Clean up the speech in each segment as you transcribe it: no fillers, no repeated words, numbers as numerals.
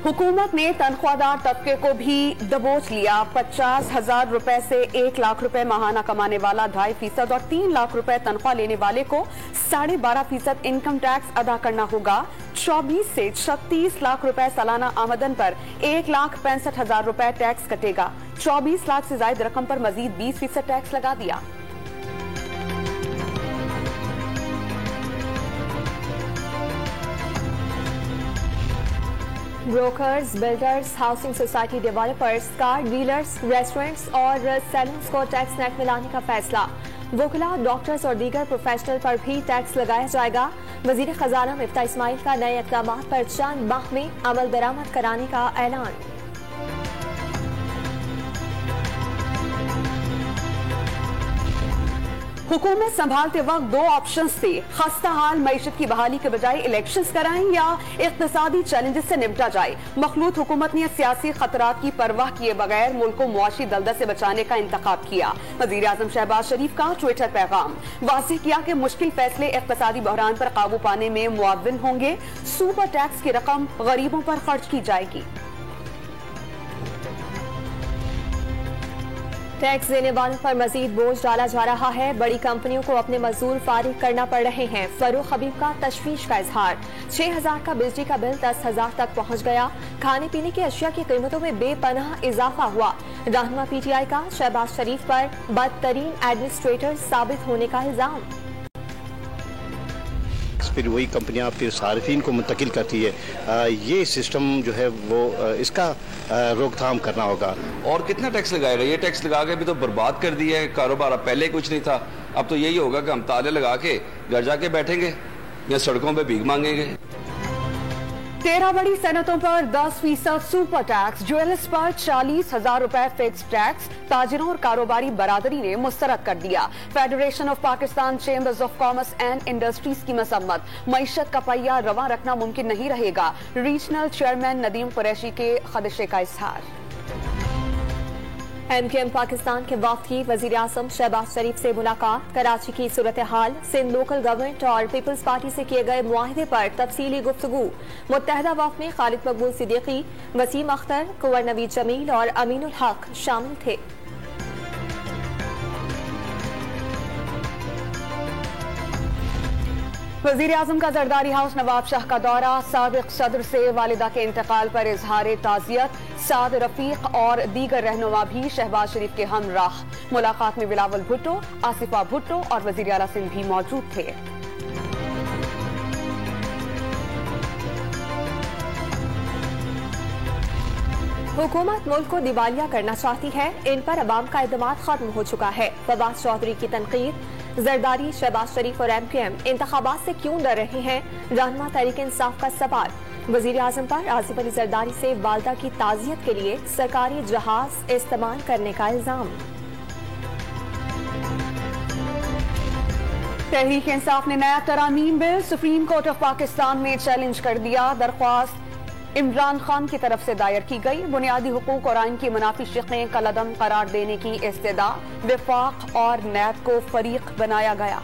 हुकूमत ने तनख्वाहदार तबके को भी दबोच लिया। 50,000 रुपए से 1 लाख रुपए माहाना कमाने वाला 2.5% और 3 लाख रुपए तनख्वाह लेने वाले को 12.5% इनकम टैक्स अदा करना होगा। 24 से 36 लाख रुपए सालाना आमदन पर 1,65,000 रुपए टैक्स कटेगा। 24 लाख से ज्यादा रकम पर मजीद 20% टैक्स लगा दिया। Brokers, builders, housing society developers, car dealers, restaurants और सैलून्स को टैक्स नेट में लाने का फैसला। वकीला, डॉक्टर्स और दीगर प्रोफेशनल पर भी टैक्स लगाया जाएगा। वजीर खजाना मिफ्ता इस्माइल का नए इक़दाम पर चंद माह में अमल दरामद कराने का ऐलान। हुकूमत संभालते वक्त 2 ऑप्शन थे। खस्ता हाल मईशत की बहाली के बजाय इलेक्शंस कराएं या इक्तिसादी चैलेंजेस से निपटा जाए। मखलूत हुकूमत ने सियासी खतरात की परवाह किए बगैर मुल्क को मुआशी दलदल से बचाने का इंतखाब किया। वजीर आजम शहबाज शरीफ का ट्विटर पैगाम। वाज़ेह किया कि मुश्किल फैसले इक्तिसादी बहरान पर काबू पाने में मुआविन होंगे। सुपर टैक्स की रकम गरीबों पर खर्च की जाएगी। टैक्स देने वालों पर मजीद बोझ डाला जा रहा है। बड़ी कंपनियों को अपने मजदूर फारिग करना पड़ रहे हैं। फरूख हबीब का तशवीश का इजहार। 6,000 का बिजली का बिल 10,000 तक पहुंच गया। खाने पीने की अशिया की कीमतों में बेपनाह इजाफा हुआ। रहनुमा PTI का शहबाज शरीफ पर बदतरीन एडमिनिस्ट्रेटर साबित होने का इल्जाम। फिर वही कंपनियां फिर सार्फिन को मुंतकिल करती है। ये सिस्टम जो है वो इसका रोकथाम करना होगा। और कितना टैक्स लगाएगा? ये टैक्स लगा के भी तो बर्बाद कर दिया है कारोबार। पहले कुछ नहीं था, अब तो यही होगा कि हम ताले लगा के घर जाके बैठेंगे या सड़कों पे भीख मांगेंगे। 13 बड़ी सनतों पर 10% सुपर टैक्स, ज्वेलर्स पर 40,000 रुपए फिक्स टैक्स। ताजिरों और कारोबारी बरादरी ने मुस्तरद कर दिया। Federation of Pakistan chambers of commerce and industries की मसम्मत। मईशत का पहिया रवा रखना मुमकिन नहीं रहेगा। रीजनल चेयरमैन नदीम कुरैशी के खदशे का इजहार। MKM पाकिस्तान के वफ्द की वजीर आजम शहबाज शरीफ से मुलाकात। कराची की सूरत हाल, सिंध लोकल गवर्नमेंट और पीपल्स पार्टी से किए गए मुआहिदे पर तफसीली गुफ्तगू। मुत्तहदा वफ्द में खालिद मकबूल सिद्दीकी, वसीम अख्तर, कुंवर नवीद जमील और अमीनुल हक शामिल थे। वजीर आजम का जरदारी हाउस नवाब शाह का दौरा। साबिक सदर से वालिदा के इंतकाल पर इजहार ताजियत। साद रफीक और दीगर रहनुमा भी शहबाज शरीफ के हमराह। मुलाकात में बिलावल भुट्टो, आसिफा भुट्टो और वजीर आला सिंध भी मौजूद थे। हुकूमत मुल्क को दिवालिया करना चाहती है। इन पर अवाम का एतमाद खत्म हो चुका है। फवाद चौधरी की तनकीद। जरदारी, शहबाज शरीफ और MKM इंतखाबात से क्यों डर रहे हैं? रहनुमा तहरीक इंसाफ का सवाल। वजीर आजम पर आसिफ अली जरदारी से वालदा की ताजियत के लिए सरकारी जहाज इस्तेमाल करने का इल्जाम। तहरीक इंसाफ ने नया तरामीम bill Supreme Court of Pakistan में चैलेंज कर दिया। दरख्वास्त इमरान खान की तरफ से दायर की गई। बुनियादी हुकूक और आइन की मुनाफी शिक़ें कलअदम करार देने की इस्तदा। विफाक और नैब को फरीक बनाया गया।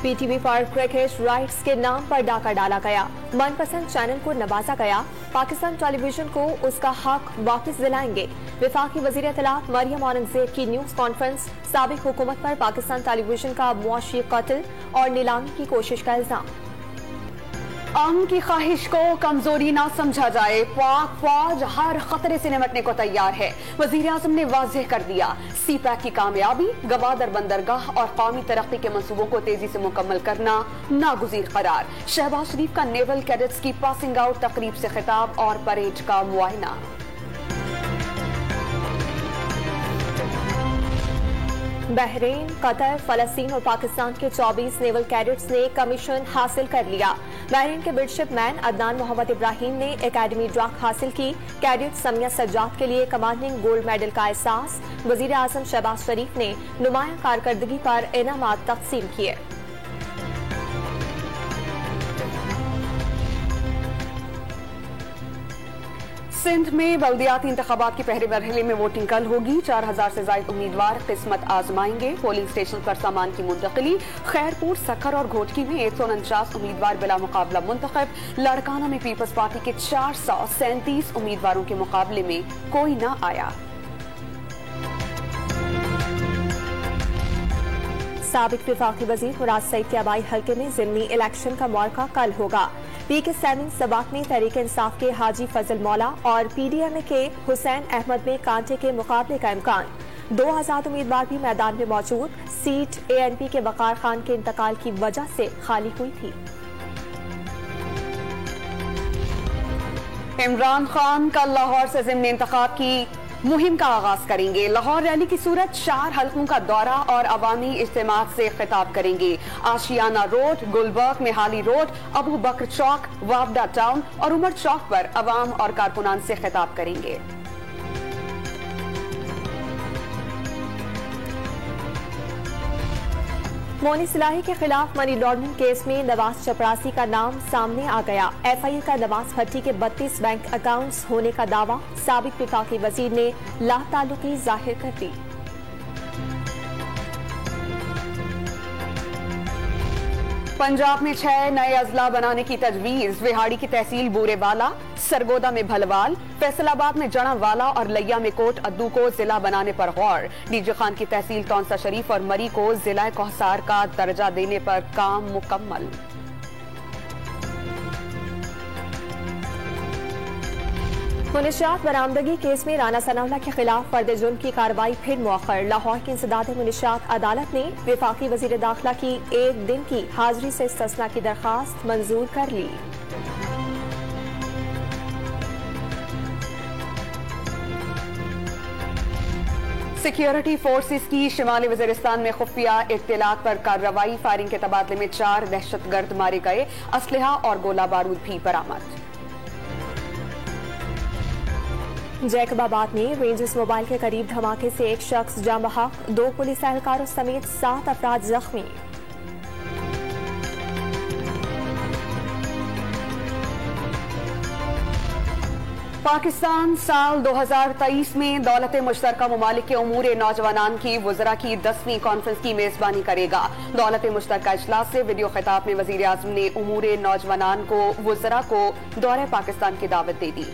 PTV पर क्रिकेट राइट्स के नाम पर डाका डाला गया। मनपसंद चैनल को नवाजा गया। पाकिस्तान टेलीविजन को उसका हक वापस दिलाएंगे। विफाकी वजीर इत्तलात मरियम औरंगजेब की न्यूज कॉन्फ्रेंस। साबिक हुकूमत पर पाकिस्तान टेलीविजन का मुआशी कत्ल और नीलामी की कोशिश का इल्जाम। अमन की ख्वाहिश को कमजोरी ना समझा जाए। पाक फौज हर खतरे से निपटने को तैयार है। वजीर आजम ने वाज़ेह कर दिया। CPAC की कामयाबी, गवादर बंदरगाह और कौमी तरक्की के मंसूबों को तेजी से मुकम्मल करना नागुज़ीर करार। शहबाज शरीफ का नेवल कैडेट्स की पासिंग आउट तकरीब से खिताब और परेड का मुआयना। बहरीन, कतर, फलस्तीन और पाकिस्तान के 24 नेवल कैडेट्स ने कमीशन हासिल कर लिया। बहरीन के मिडशिप मैन अदनान मोहम्मद इब्राहिम ने एकेडमी ड्रॉक हासिल की। कैडेट समिया सज्जाद के लिए कमांडिंग गोल्ड मेडल का एहसास। वजीर आजम शहबाज शरीफ ने नुमाया कारकर्दगी पर इनामात तकसीम किए। सिंध में बल्दियाती इंतखाबात के पहले मरहले में वोटिंग कल होगी। 4000 से ज्यादा उम्मीदवार किस्मत आजमाएंगे। पोलिंग स्टेशन पर सामान की मुंतकिली। खैरपुर, सखर और घोटकी में 149 उम्मीदवार बिला मुकाबला मुंतखब। लड़काना में पीपल्स पार्टी के 437 उम्मीदवारों के मुकाबले में कोई न आया। साबिक वफाकी वजीर मुराद सईद के आबाई हल्के में जिमनी इलेक्शन का मौका कल होगा। PK7 सबाक में तहरीक इंसाफ के हाजी फजल मौला और PDMA के हुसैन अहमद में कांटे के मुकाबले का इम्कान। 2 आजाद उम्मीदवार भी मैदान में मौजूद। सीट ANP के वकार खान के इंतकाल की वजह से खाली हुई थी। इमरान खान कल लाहौर से जिमनी इंतखाब की मुहिम का आगाज करेंगे। लाहौर रैली की सूरत 4 हलकों का दौरा और अवामी इज्तिमा से खिताब करेंगे। आशियाना रोड, गुलबर्ग में हाली रोड, अबू बकर चौक, वावडा टाउन और उमर चौक पर अवाम और कारकुनान से खिताब करेंगे। मोनी सिलाही के खिलाफ मनी लॉन्ड्रिंग केस में नवाज चपरासी का नाम सामने आ गया। FIA का नवाज भट्टी के 32 बैंक अकाउंट्स होने का दावा। साबिक वफाकी वजीर ने लाताल्लुकी जाहिर कर दी। पंजाब में 6 नए अजला बनाने की तजवीज। विहाड़ी की तहसील बूरेवाला, सरगोदा में भलवाल, फैसलाबाद में जड़ावाला और लैया में कोट अद्दू को जिला बनाने पर गौर। डीजे खान की तहसील तौंसा शरीफ और मरी को जिला कोहसार का दर्जा देने पर काम मुकम्मल। मुनशियात बरामदगी केस में राना सनाउल्लाह के खिलाफ फर्द जुर्म की कार्रवाई फिर मुअख्खर। लाहौर की इंसदाद मुनशियात अदालत ने वफाकी वजीर दाखिला की 1 दिन की हाजिरी से इस्तिस्ना की दरखास्त मंजूर कर ली। सिक्योरिटी फोर्सेस की शिमाली वजीरिस्तान में खुफिया इत्तलात पर कार्रवाई। फायरिंग के तबादले में 4 दहशतगर्द मारे गए। असलहा और गोला बारूद भी बरामद। जैकबाबाद में रेंजर्स मोबाइल के करीब धमाके से एक शख्स जाँ बहक, 2 पुलिस एहलकारों समेत 7 अफराद जख्मी। पाकिस्तान साल 2023 में दौलत मुश्तरका ममालिक के उमूर नौजवानान की वज़रा की 10वीं कॉन्फ्रेंस की मेजबानी करेगा। दौलत मुश्तरका इजलास से वीडियो खिताब में वज़ीर आज़म ने उमूर नौजवानान को वज़रा को दौरे पाकिस्तान की दावत दे दी।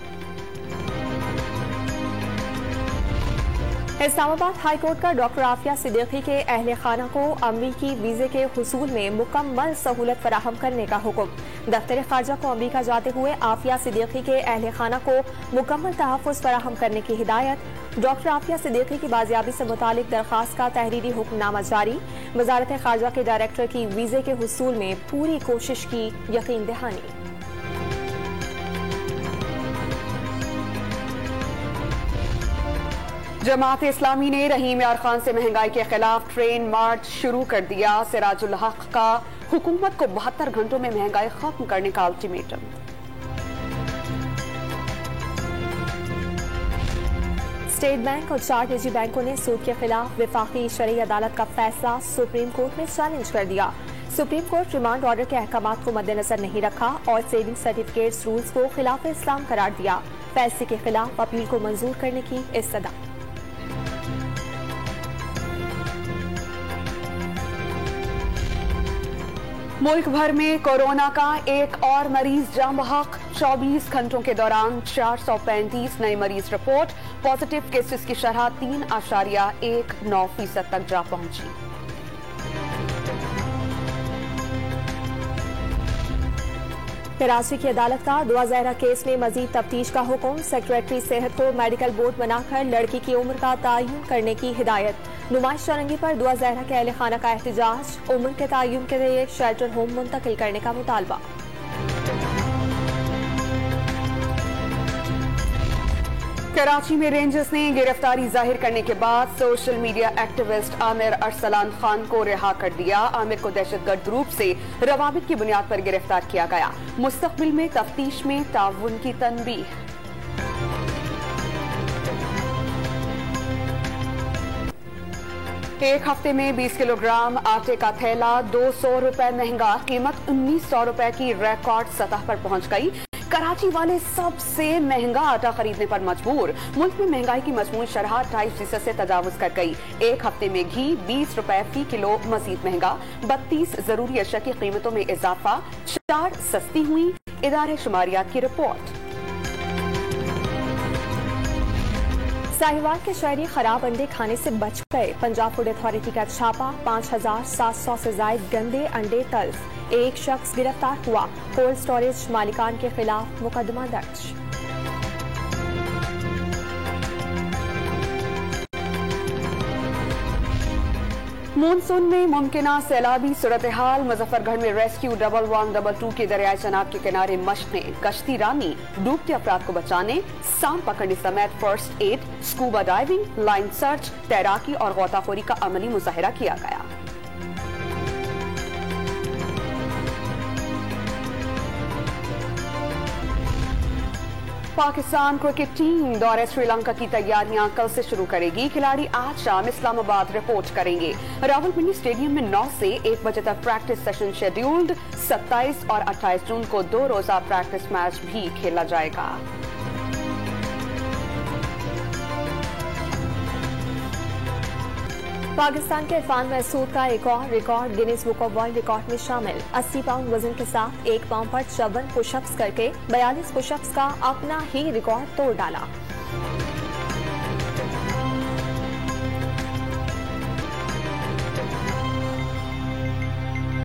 इस्लामाबाद हाईकोर्ट का डॉक्टर आफिया सिद्दीकी के अहले खाना को अमरीकी वीजे के हुसूल में मुकम्मल सहूलत फराहम करने का हुक्म। दफ्तर खारजा को अमरीका जाते हुए आफिया सिद्दीकी के अहले खाना को मुकम्मल तहफ़्फ़ुज़ फराहम करने की हिदायत। डॉक्टर आफिया सिद्दीकी की बाजियाबी से मुतालिक दरखास्त का तहरीरी हुक्मनामा जारी। वजारत खारजा के डायरेक्टर की वीजे के हुसूल में पूरी कोशिश की यकीन दहानी। जमात इस्लामी ने रहीम यार खान से महंगाई के खिलाफ ट्रेन मार्च शुरू कर दिया। सिराजुल हक का हुकूमत को 72 घंटों में महंगाई खत्म करने का अल्टीमेटम। स्टेट बैंक और 4 निजी बैंकों ने सूद के खिलाफ वफाकी शरई अदालत का फैसला सुप्रीम कोर्ट में चैलेंज कर दिया। सुप्रीम कोर्ट रिमांड ऑर्डर के अहकामात को मद्देनजर नहीं रखा और सेविंग सर्टिफिकेट्स रूल्स को खिलाफ इस्लाम करार दिया। फैसले के खिलाफ अपील को मंजूर करने की इस्तदा। मुल्क भर में कोरोना का एक और मरीज जाँ बहक। 24 घंटों के दौरान 435 नए मरीज रिपोर्ट। पॉजिटिव केसेस की शरह 3.19% तक जा पहुंची। कराची की अदालत का 2011 केस में मजीद तफ्तीश का हुक्म। सेक्रेटरी सेहत को मेडिकल बोर्ड बनाकर लड़की की उम्र का तयन करने की हिदायत। नुमाइश चौरंगी पर 2011 के अहले खाना का एहतजाज। उम्र के तयन के लिए शेल्टर होम मुंतकिल करने का मुतालबा। कराची में रेंजर्स ने गिरफ्तारी जाहिर करने के बाद social media activist Aamir Arsalan Khan को रिहा कर दिया। आमिर को दहशतगर्द ग्रुप से रवाबित की बुनियाद पर गिरफ्तार किया गया। मुस्तकबिल में तफ्तीश में ताउन की तनबीह। एक हफ्ते में 20 किलोग्राम आटे का थैला 200 रुपए महंगा। कीमत 1900 रुपए की रिकॉर्ड सतह पर पहुंच गई। कराची वाले सबसे महंगा आटा खरीदने पर मजबूर। मुल्क में महंगाई की मजमूई शरह 28% से तजावुज कर गई। एक हफ्ते में घी 20 रुपए फी किलो मजीद महंगा। 32 जरूरी अशिया की कीमतों में इजाफा। 4 सस्ती हुई। इदारे शुमारियात की रिपोर्ट। साहिवाल के शहरी खराब अंडे खाने से बच गए। पंजाब फूड अथॉरिटी का छापा। 5700 से जायद गंदे अंडे तल्फ। एक शख्स गिरफ्तार हुआ। कोल्ड स्टोरेज मालिकान के खिलाफ मुकदमा दर्ज। मानसून में मुमकिना सैलाबी सूरत हाल। मुजफ्फरगढ़ में रेस्क्यू 1122 के दरियाए चनाब के किनारे मशक़ें। कश्ती रानी डूबते अफराद को बचाने, सांप पकड़ने समेत first aid, scuba diving, line search, तैराकी और गौताखोरी का अमली मुजाहिरा किया गया। पाकिस्तान क्रिकेट टीम दौरे श्रीलंका की तैयारियां कल से शुरू करेगी। खिलाड़ी आज शाम इस्लामाबाद रिपोर्ट करेंगे। रावलपिंडी स्टेडियम में 9 से 1 बजे तक प्रैक्टिस सेशन शेड्यूल्ड। 27 और 28 जून को 2 रोजा प्रैक्टिस मैच भी खेला जाएगा। पाकिस्तान के इरफान महसूद का एक और record Guinness book of world record में शामिल। 80 पाउंड वजन के साथ 1 पाउंड पर 54 पुशअप्स करके 42 पुशअप्स का अपना ही रिकॉर्ड तोड़ डाला।